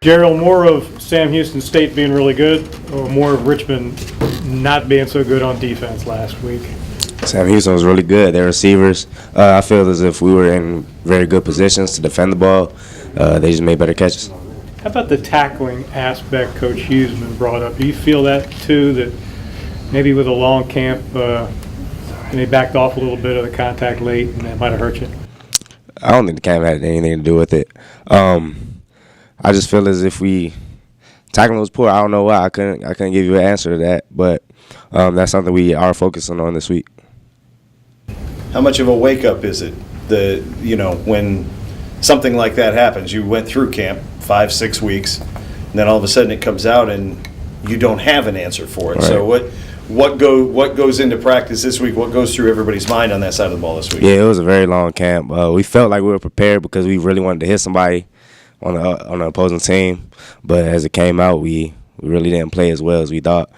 Gerald, more of Sam Houston State being really good, or more of Richmond not being so good on defense last week? Sam Houston was really good. Their receivers, I feel as if we were in very good positions to defend the ball. They just made better catches. How about the tackling aspect Coach Huseman brought up? Do you feel that, too, that maybe with a long camp, they backed off a little bit of the contact late and that might have hurt you? I don't think the camp had anything to do with it. I just feel as if we tackling was poor. I don't know why. I couldn't give you an answer to that, but that's something we are focusing on this week. How much of a wake-up is it, when something like that happens? You went through camp 5-6 weeks, and then all of a sudden it comes out and you don't have an answer for it. Right. So what goes into practice this week? What goes through everybody's mind on that side of the ball this week? Yeah, it was a very long camp. We felt like we were prepared because we really wanted to hit somebody on the opposing team, but as it came out, we really didn't play as well as we thought.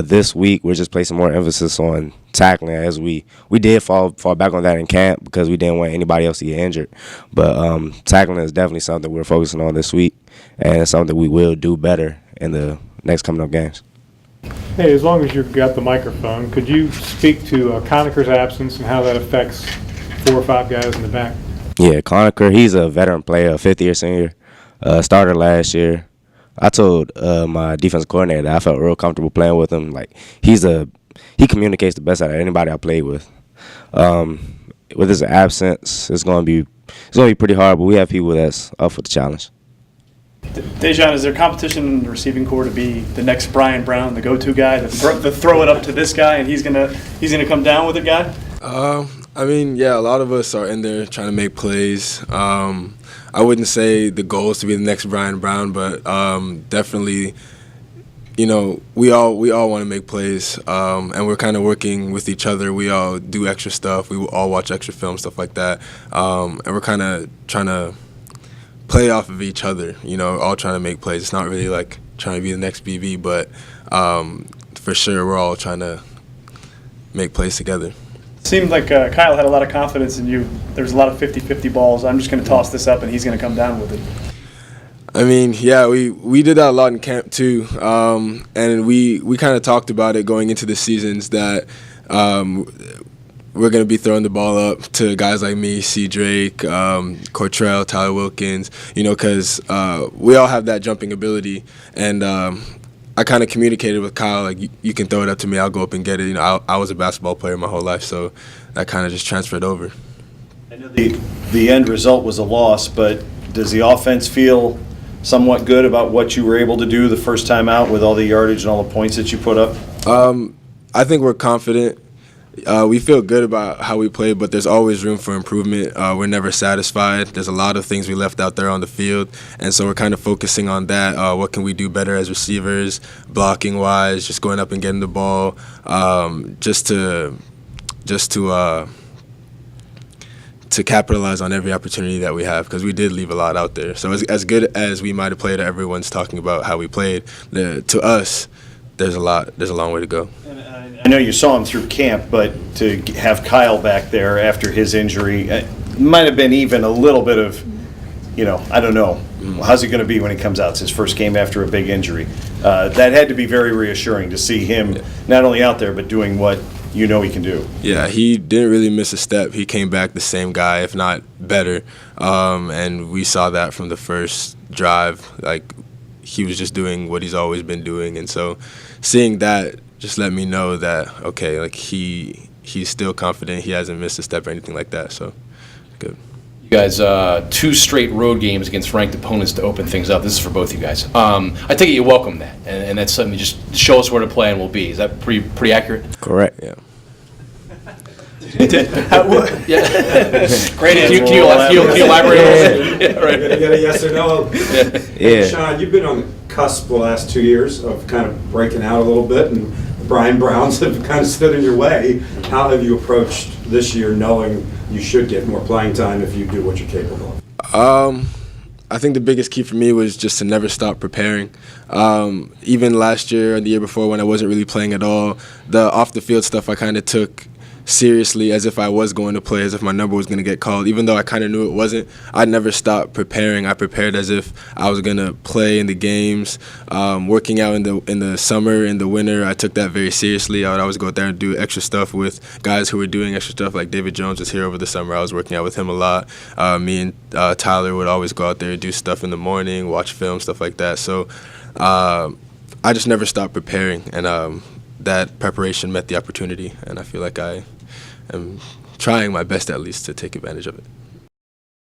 This week, we're just placing more emphasis on tackling, as we did fall back on that in camp because we didn't want anybody else to get injured. But tackling is definitely something we're focusing on this week, and it's something we will do better in the next coming up games. Hey, as long as you've got the microphone, could you speak to Conacher's absence and how that affects 4 or 5 guys in the back? Yeah, Conacher, he's a veteran player, a fifth-year senior, starter last year. I told my defensive coordinator that I felt real comfortable playing with him. Like he communicates the best out of anybody I played with. With his absence, it's gonna be pretty hard. But we have people that's up for the challenge. Dejan, is there competition in the receiving corps to be the next Brian Brown, the go-to guy, to throw it up to this guy, and he's gonna come down with it, guy? Yeah, a lot of us are in there trying to make plays. I wouldn't say the goal is to be the next Brian Brown, but definitely, we all want to make plays, and we're kind of working with each other. We all do extra stuff. We all watch extra film, stuff like that, and we're kind of trying to play off of each other. All trying to make plays. It's not really like trying to be the next BB, but for sure we're all trying to make plays together. Seemed like Kyle had a lot of confidence in you. There's a lot of 50-50 balls. I'm just going to toss this up, and he's going to come down with it. Yeah, we did that a lot in camp too, and we kind of talked about it going into the seasons that we're going to be throwing the ball up to guys like me, C. Drake, Cortrell, Tyler Wilkins, because we all have that jumping ability, and I kind of communicated with Kyle, like, you can throw it up to me, I'll go up and get it. I was a basketball player my whole life, so that kind of just transferred over. I know the end result was a loss, but does the offense feel somewhat good about what you were able to do the first time out with all the yardage and all the points that you put up? I think we're confident. We feel good about how we played, but there's always room for improvement. We're never satisfied. There's a lot of things we left out there on the field, and so we're kind of focusing on that. What can we do better as receivers, blocking-wise, just going up and getting the ball, just to capitalize on every opportunity that we have, because we did leave a lot out there. So as good as we might have played, everyone's talking about how we played. To us, there's a long way to go. I know you saw him through camp, but to have Kyle back there after his injury, it might have been even a little bit of, I don't know. How's it going to be when he comes out? It's his first game after a big injury. That had to be very reassuring to see him not only out there, but doing what he can do. Yeah, he didn't really miss a step. He came back the same guy, if not better. And we saw that from the first drive. Like, he was just doing what he's always been doing. And so seeing that just let me know that, okay, like he's still confident. He hasn't missed a step or anything like that. So good. You guys, 2 straight road games against ranked opponents to open things up. This is for both you guys. I take it you welcome that, and that's something, just show us where the plan will be. Is that pretty accurate? Correct, yeah. Yeah. Great answer. Can you elaborate on that? Yeah, right. You're going to get a yes or no. Yeah. Sean, you've been on the cusp the last 2 years of kind of breaking out a little bit, and the Brian Browns have kind of stood in your way. How have you approached this year knowing you should get more playing time if you do what you're capable of? I think the biggest key for me was just to never stop preparing. Even last year and the year before when I wasn't really playing at all, the off-the-field stuff I kind of took seriously as if I was going to play, as if my number was going to get called. Even though I kind of knew it wasn't, I never stopped preparing. I prepared as if I was going to play in the games. Working out in the summer, in the winter, I took that very seriously. I would always go out there and do extra stuff with guys who were doing extra stuff. Like David Jones was here over the summer. I was working out with him a lot. Me and Tyler would always go out there and do stuff in the morning, watch film, stuff like that. So I just never stopped preparing, and that preparation met the opportunity, and I feel like I am trying my best at least to take advantage of it.